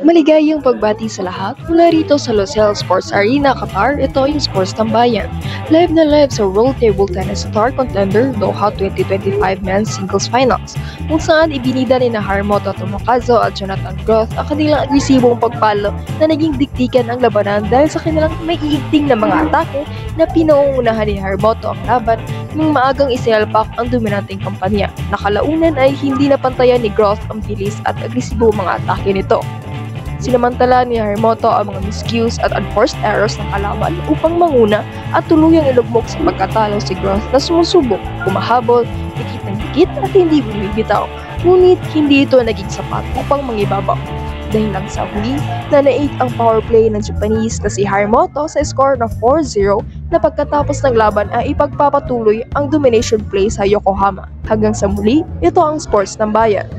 Maligayang pagbati sa lahat mula rito sa Lucelle Sports Arena, Qatar. Ito yung Sports Tambayan. Live na live sa World Table Tennis Star Contender Doha 2025 Men's Singles Finals, kung saan ibinida ni Harumoto Tomokazu at Jonathan Groth ang kanilang agresibong pagpalo na naging diktikan ang labanan dahil sa kanilang may iigting na mga atake na pinauunahan ni Harumoto ang laban nung maagang isinalpak ang dominanteng kampanya. Nakalaunan ay hindi napantayan ni Groth ang bilis at agresibong mga atake nito. Sinamantala ni Harumoto ang mga miscues at unforced errors ng kalaban upang manguna at tuluyang ilugmok sa pagkatalo si Groth na sumusubok, kumahabol, dikit ng dikit at hindi bumibitaw. Ngunit hindi ito naging sapat upang mangibabaw. Dahil lang sa huli, na-8 ang power play ng Japanese na si Harumoto sa score na 4-0 na pagkatapos ng laban ay ipagpapatuloy ang domination play sa Yokohama. Hanggang sa muli, ito ang Sports Tambayan.